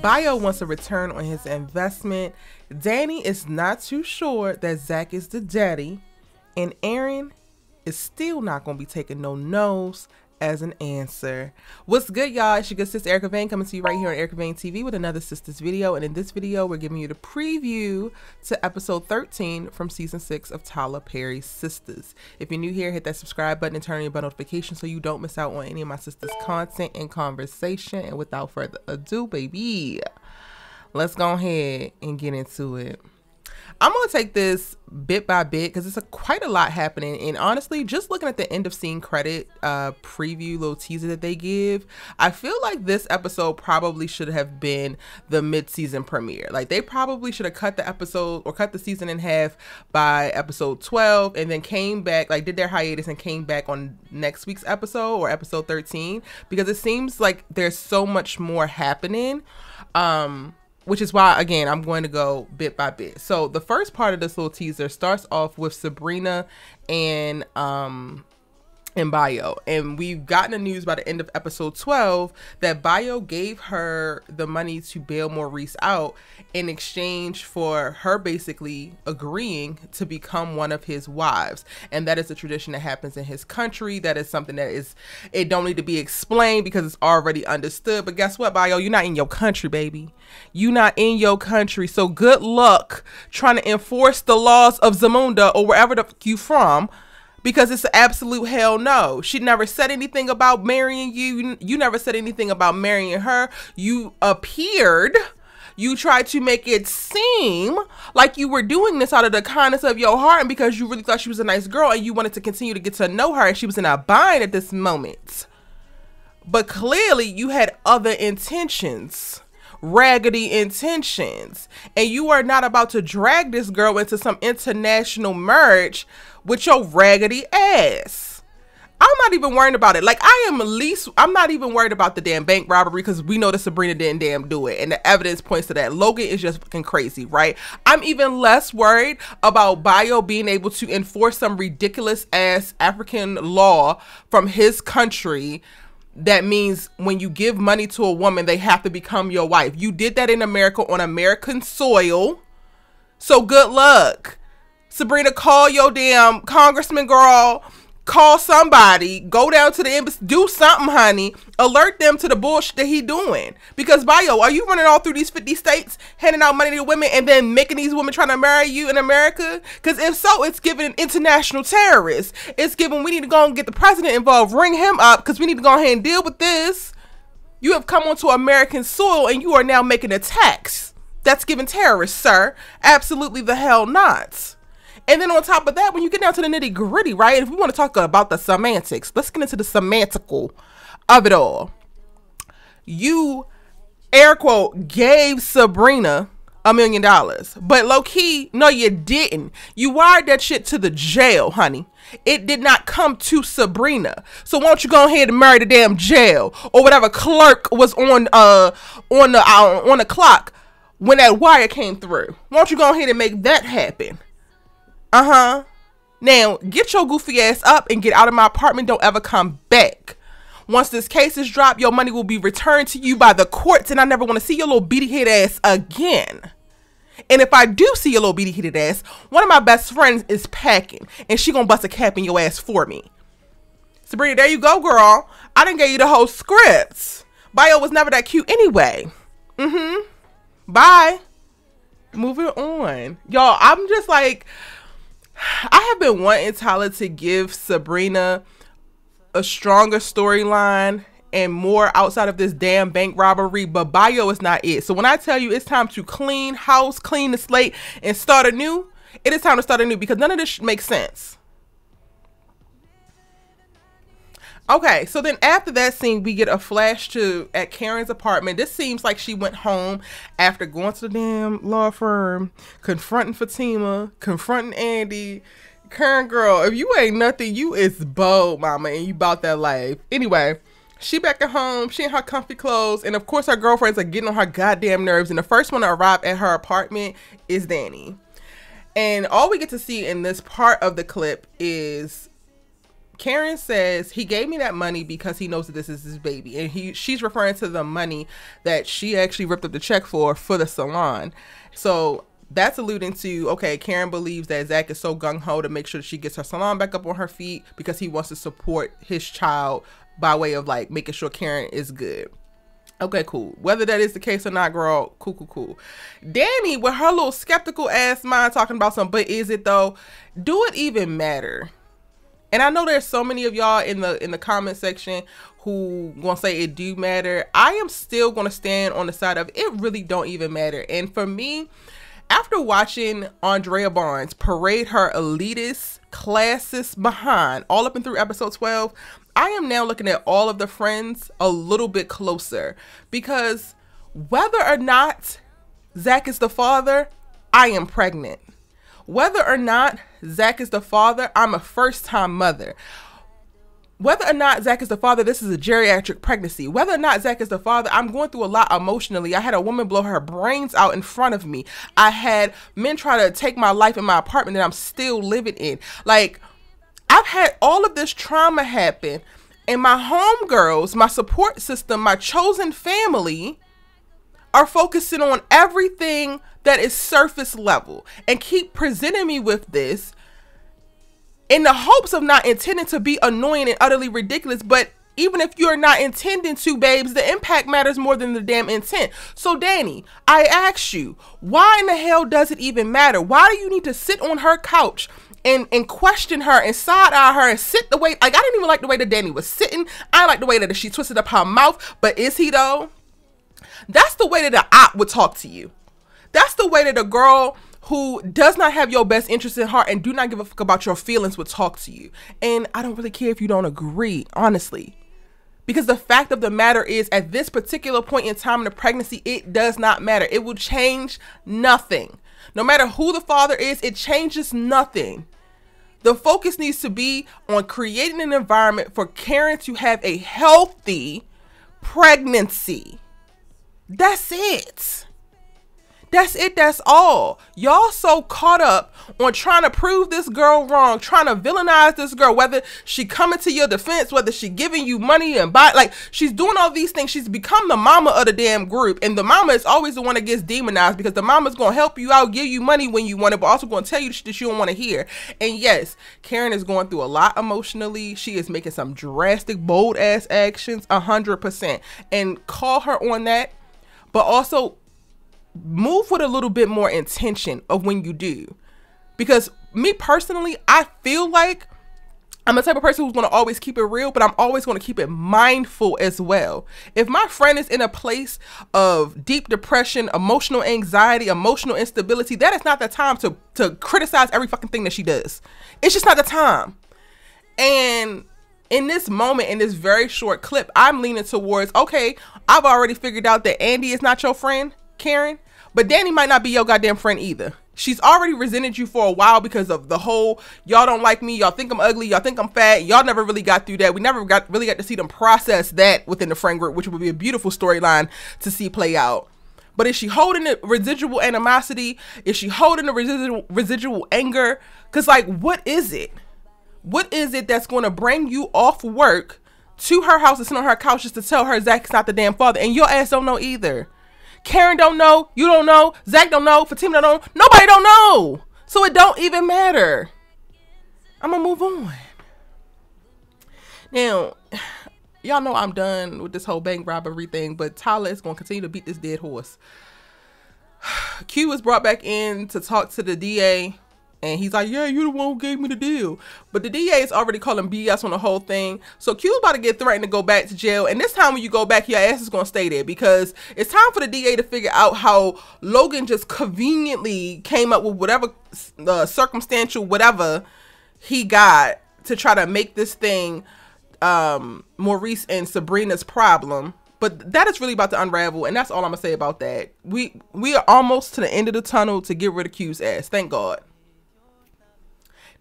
Bayo wants a return on his investment. Danni is not too sure that Zach is the daddy. And Aaron is still not going to be taking no no's as an answer. What's good, y'all? It's your good sis Erica Vane coming to you right here on Erica Vane TV with another Sistas video. And in this video, we're giving you the preview to episode 13 from season 6 of Tyler Perry's Sistas. If you're new here, hit that subscribe button and turn on your bell notification so you don't miss out on any of my sisters' content and conversation. And without further ado, baby, let's go ahead and get into it. I'm going to take this bit by bit because it's quite a lot happening. And honestly, just looking at the end of scene credit preview, little teaser that they give, I feel like this episode probably should have been the mid-season premiere. Like, they probably should have cut the episode or cut the season in half by episode 12 and then came back, like did their hiatus and came back on next week's episode or episode 13, because it seems like there's so much more happening. Which is why, again, I'm going to go bit by bit. So the first part of this little teaser starts off with Sabrina and Bayo. And we've gotten the news by the end of episode 12 that Bayo gave her the money to bail Maurice out in exchange for her basically agreeing to become one of his wives. And that is a tradition that happens in his country. That is something that it don't need to be explained because it's already understood. But guess what, Bayo? You're not in your country, baby. You not in your country. So good luck trying to enforce the laws of Zamunda or wherever the fuck you from, because it's an absolute hell no. She never said anything about marrying you. You never said anything about marrying her. You appeared. You tried to make it seem like you were doing this out of the kindness of your heart and because you really thought she was a nice girl and you wanted to continue to get to know her and she was in a bind at this moment. But clearly you had other intentions. Raggedy intentions, and you are not about to drag this girl into some international marriage with your raggedy ass. I'm not even worried about it. Like, I'm not even worried about the damn bank robbery because we know that Sabrina didn't damn do it, and the evidence points to that. Logan is just fucking crazy, right? I'm even less worried about Bayo being able to enforce some ridiculous ass African law from his country. That means when you give money to a woman, they have to become your wife. You did that in America on American soil. So good luck. Sabrina, call your damn congressman, girl. Call somebody. Go down to the embassy. Do something, honey. Alert them to the bullshit that he doing. Because, Bayo, are you running all through these 50 states, handing out money to women, and then making these women trying to marry you in America? Because if so, it's giving an international terrorist. It's giving, we need to go and get the president involved. Ring him up, because we need to go ahead and deal with this. You have come onto American soil, and you are now making attacks. That's giving terrorists, sir. Absolutely the hell not. And then on top of that, when you get down to the nitty gritty, right? If we want to talk about the semantics, let's get into the semantical of it all. You, air quote, gave Sabrina $1 million, but low key, no, you didn't. You wired that shit to the jail, honey. It did not come to Sabrina. So why don't you go ahead and marry the damn jail or whatever clerk was on the clock when that wire came through? Why don't you go ahead and make that happen? Now, get your goofy ass up and get out of my apartment. Don't ever come back. Once this case is dropped, your money will be returned to you by the courts, and I never want to see your little beady head ass again. And if I do see your little beady headed ass, one of my best friends is packing, and she gonna bust a cap in your ass for me. Sabrina, there you go, girl. I didn't give you the whole script. Bayo was never that cute anyway. Bye. Moving on. Y'all, I'm just like, I have been wanting Tyler to give Sabrina a stronger storyline and more outside of this damn bank robbery, but Bayo is not it. So when I tell you it's time to clean house, clean the slate, and start anew, it is time to start anew because none of this makes sense. Okay, so then after that scene, we get a flash to at Karen's apartment. This seems like she went home after going to the damn law firm, confronting Fatima, confronting Andi. Karen, girl, if you ain't nothing, you is bold, mama, and you bought that life. Anyway, she back at home, she in her comfy clothes, and of course her girlfriends are getting on her goddamn nerves, and the first one to arrive at her apartment is Danni. And all we get to see in this part of the clip is Karen says he gave me that money because he knows that this is his baby, and she's referring to the money that she actually ripped up the check for the salon. So that's alluding to, okay, Karen believes that Zach is so gung-ho to make sure that she gets her salon back up on her feet because he wants to support his child by way of like making sure Karen is good. Okay, cool. Whether that is the case or not, girl, cool. Danni, with her little skeptical ass mind, talking about something, but is it though? Do it even matter? And I know there's so many of y'all in the comment section who gonna say it do matter. I am still gonna stand on the side of it really don't even matter. And for me, after watching Andrea Barnes parade her elitist, classist behind all up and through episode 12, I am now looking at all of the friends a little bit closer, because whether or not Zach is the father, I am pregnant. Whether or not Zach is the father, I'm a first-time mother. Whether or not Zach is the father, this is a geriatric pregnancy. Whether or not Zach is the father, I'm going through a lot emotionally. I had a woman blow her brains out in front of me. I had men try to take my life in my apartment that I'm still living in. Like, I've had all of this trauma happen, and my homegirls, my support system, my chosen family are focusing on everything that is surface level and keep presenting me with this in the hopes of not intending to be annoying and utterly ridiculous. But even if you're not intending to, babes, the impact matters more than the damn intent. So Danni, I ask you, why in the hell does it even matter? Why do you need to sit on her couch and question her and side-eye her and sit the way, like, I didn't even like the way that Danni was sitting. I like the way that she twisted up her mouth, but is he though? That's the way that an op would talk to you. That's the way that a girl who does not have your best interest in heart and do not give a fuck about your feelings would talk to you. And I don't really care if you don't agree, honestly. Because the fact of the matter is, at this particular point in time in the pregnancy, it does not matter. It will change nothing. No matter who the father is, it changes nothing. The focus needs to be on creating an environment for Karen to have a healthy pregnancy. That's it. That's it. That's all. Y'all so caught up on trying to prove this girl wrong, trying to villainize this girl, whether she coming to your defense, whether she giving you money and buy, like, she's doing all these things. She's become the mama of the damn group, and the mama is always the one that gets demonized, because the mama's gonna help you out, give you money when you want it, but also gonna tell you the shit that you don't want to hear. And yes, Karen is going through a lot emotionally. She is making some drastic, bold ass actions, 100%, and call her on that, but also move with a little bit more intention of when you do. Because me personally, I feel like I'm the type of person who's going to always keep it real, but I'm always going to keep it mindful as well. If my friend is in a place of deep depression, emotional anxiety, emotional instability, that is not the time to criticize every fucking thing that she does. It's just not the time. And in this moment, in this very short clip, I'm leaning towards, okay, I've already figured out that Andi is not your friend, Karen, but Danni might not be your goddamn friend either. She's already resented you for a while because of the whole, y'all don't like me, y'all think I'm ugly, y'all think I'm fat. Y'all never really got through that. We never really got to see them process that within the friend group, which would be a beautiful storyline to see play out. But is she holding the residual animosity? Is she holding the residual anger? Because, like, what is it? What is it that's going to bring you off work to her house and sit on her couch just to tell her Zach's not the damn father? And your ass don't know either. Karen don't know, you don't know, Zach don't know, Fatima don't know, nobody don't know. So it don't even matter. I'm gonna move on. Now, y'all know I'm done with this whole bank robbery thing, but Tyler is gonna continue to beat this dead horse. Q was brought back in to talk to the DA, and he's like, yeah, you're the one who gave me the deal. But the DA is already calling BS on the whole thing. So Q's about to get threatened to go back to jail. And this time when you go back, your ass is going to stay there, because it's time for the DA to figure out how Logan just conveniently came up with whatever circumstantial whatever he got to try to make this thing Maurice and Sabrina's problem. But that is really about to unravel, and that's all I'm going to say about that. We are almost to the end of the tunnel to get rid of Q's ass. Thank God.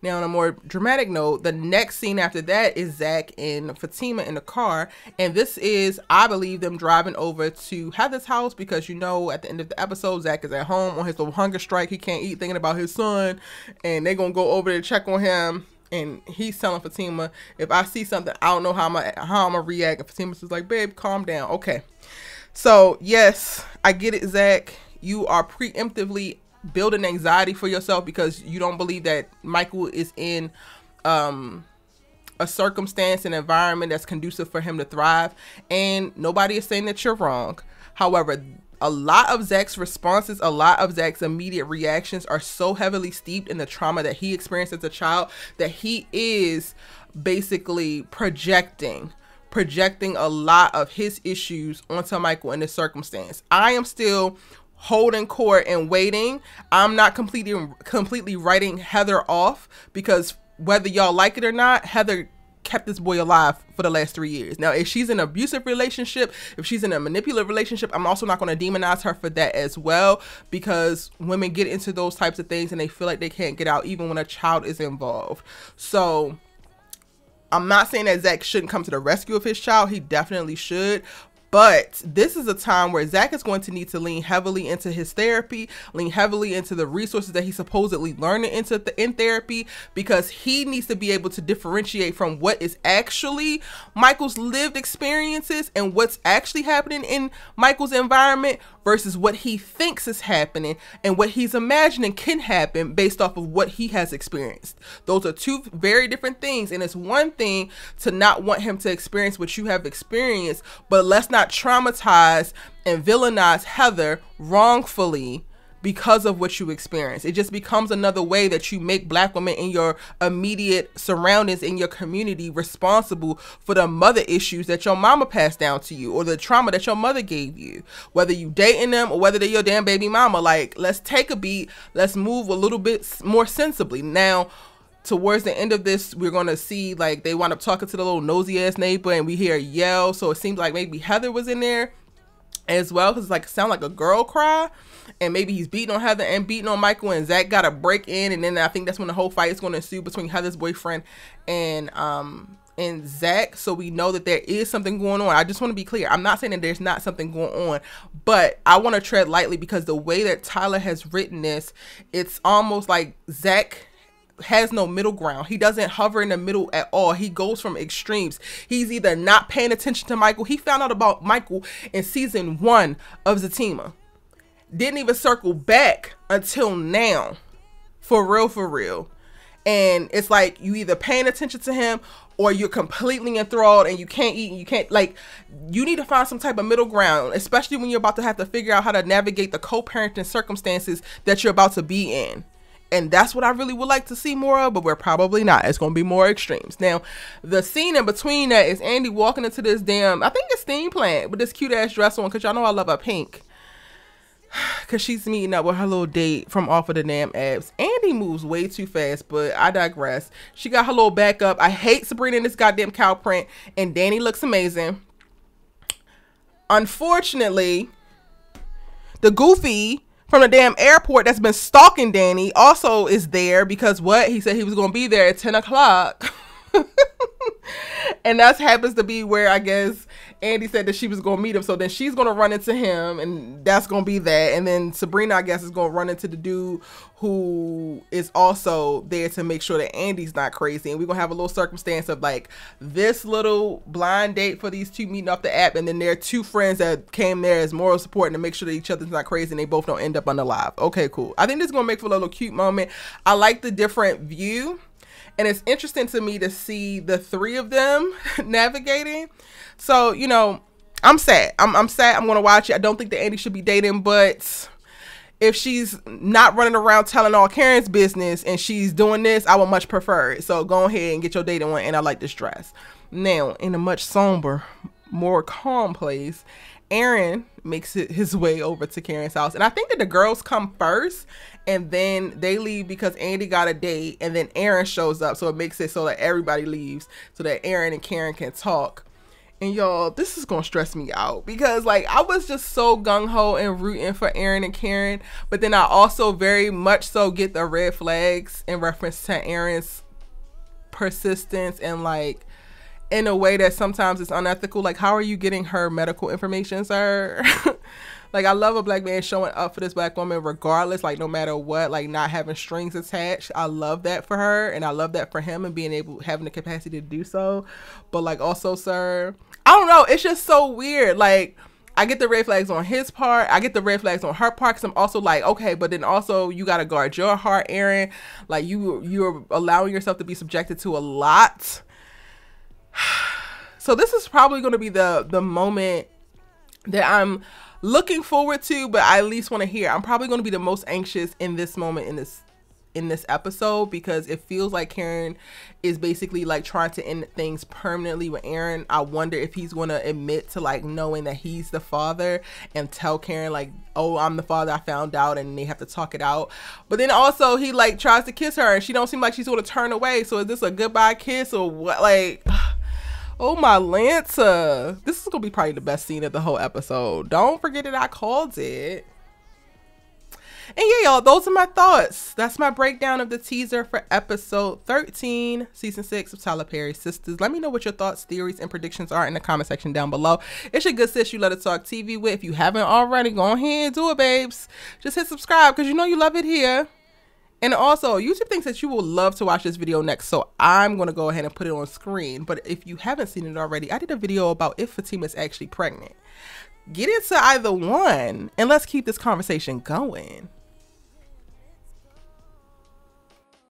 Now, on a more dramatic note, the next scene after that is Zach and Fatima in the car. And this is, I believe, them driving over to Heather's house, because, you know, at the end of the episode, Zach is at home on his little hunger strike. He can't eat, thinking about his son. And they're going to go over there to check on him. And he's telling Fatima, if I see something, I don't know how I'm gonna react. And Fatima's just like, babe, calm down. Okay. So yes, I get it, Zach. You are preemptively building anxiety for yourself because you don't believe that Michael is in a circumstance and environment that's conducive for him to thrive. And nobody is saying that you're wrong. However, a lot of Zach's responses, a lot of Zach's immediate reactions are so heavily steeped in the trauma that he experienced as a child that he is basically projecting a lot of his issues onto Michael in this circumstance. I am still holding court and waiting. I'm not completely writing Heather off, because whether y'all like it or not, Heather kept this boy alive for the last 3 years. Now, if she's in an abusive relationship, if she's in a manipulative relationship, I'm also not going to demonize her for that as well, because women get into those types of things and they feel like they can't get out even when a child is involved. So I'm not saying that Zach shouldn't come to the rescue of his child. He definitely should. But this is a time where Zach is going to need to lean heavily into his therapy, lean heavily into the resources that he supposedly learned in therapy, because he needs to be able to differentiate from what is actually Michael's lived experiences and what's actually happening in Michael's environment versus what he thinks is happening and what he's imagining can happen based off of what he has experienced. Those are two very different things. And it's one thing to not want him to experience what you have experienced, but let's not traumatize and villainize Heather wrongfully because of what you experience. It just becomes another way that you make Black women in your immediate surroundings, in your community, responsible for the mother issues that your mama passed down to you, or the trauma that your mother gave you, whether you dating them or whether they're your damn baby mama. Like, let's take a beat. Let's move a little bit more sensibly. Now, towards the end of this, we're going to see, like, they wind up talking to the little nosy ass neighbor and we hear a yell. So it seems like maybe Heather was in there as well, because like, it sound like a girl cry, and maybe he's beating on Heather and beating on Michael, and Zach got to break in, and then I think that's when the whole fight is going to ensue between Heather's boyfriend and Zach. So we know that there is something going on. I just want to be clear, I'm not saying that there's not something going on, but I want to tread lightly, because the way that Tyler has written this, it's almost like Zach has no middle ground. He doesn't hover in the middle at all. He goes from extremes. He's either not paying attention to Michael. He found out about Michael in season 1 of Fatima. Didn't even circle back until now. For real. And it's like you either paying attention to him or you're completely enthralled and you can't eat and you can't, like, you need to find some type of middle ground, especially when you're about to have to figure out how to navigate the co-parenting circumstances that you're about to be in. And that's what I really would like to see more of, but we're probably not. It's going to be more extremes. Now, the scene in between that is Andi walking into this damn, I think it's steam plant, with this cute ass dress on, because y'all know I love her pink. Because she's meeting up with her little date from off of the damn abs. Andi moves way too fast, but I digress. She got her little back up. I hate Sabrina in this goddamn cow print, and Danni looks amazing. Unfortunately, the goofy from the damn airport that's been stalking Danni also is there, because what? He said he was going to be there at 10 o'clock. And that happens to be where, I guess, Andi said that she was going to meet him. So then she's going to run into him, and that's going to be that. And then Sabrina, I guess, is going to run into the dude who is also there to make sure that Andi's not crazy. And we're going to have a little circumstance of like this little blind date for these two meeting off the app. And then there are two friends that came there as moral support and to make sure that each other's not crazy and they both don't end up unalive. Okay, cool. I think this is going to make for a little cute moment. I like the different view. And it's interesting to me to see the three of them navigating. So, you know, I'm sad. I'm sad. I'm going to watch it. I don't think that Andi should be dating, but if she's not running around telling all Karen's business and she's doing this, I would much prefer it. So go ahead and get your dating one. And I like this dress. Now, in a much somber, more calm place, Aaron makes it his way over to Karen's house. And I think that the girls come first and then they leave because Andi got a date, and then Aaron shows up. So it makes it so that everybody leaves so that Aaron and Karen can talk. And y'all, this is going to stress me out because like I was just so gung-ho and rooting for Aaron and Karen. But then I also very much so get the red flags in reference to Aaron's persistence and like in a way that sometimes it's unethical. Like, how are you getting her medical information, sir? Like, I love a black man showing up for this black woman regardless, like, no matter what, like, not having strings attached. I love that for her, and I love that for him, and having the capacity to do so. But, like, also, sir, I don't know, it's just so weird. Like, I get the red flags on his part, I get the red flags on her part, because I'm also like, okay, but then also you got to guard your heart, Aaron. Like, you're allowing yourself to be subjected to a lot. So this is probably going to be the moment that I'm looking forward to, but I at least want to hear. I'm probably going to be the most anxious in this moment in this episode, because it feels like Karen is basically like trying to end things permanently with Aaron. I wonder if he's going to admit to like knowing that he's the father and tell Karen like, oh, I'm the father, I found out, and they have to talk it out. But then also he like tries to kiss her and she don't seem like she's going to turn away. So is this a goodbye kiss or what? Like, oh my Lanta, this is gonna be probably the best scene of the whole episode. Don't forget that I called it. And yeah, y'all, those are my thoughts. That's my breakdown of the teaser for episode 13, season 6 of Tyler Perry's Sistas. Let me know what your thoughts, theories, and predictions are in the comment section down below. It's your good sis you let it talk TV with. If you haven't already, go ahead and do it, babes. Just hit subscribe because you know you love it here. And also, YouTube thinks that you will love to watch this video next, so I'm going to go ahead and put it on screen. But if you haven't seen it already, I did a video about if Fatima is actually pregnant. Get into either one, and let's keep this conversation going.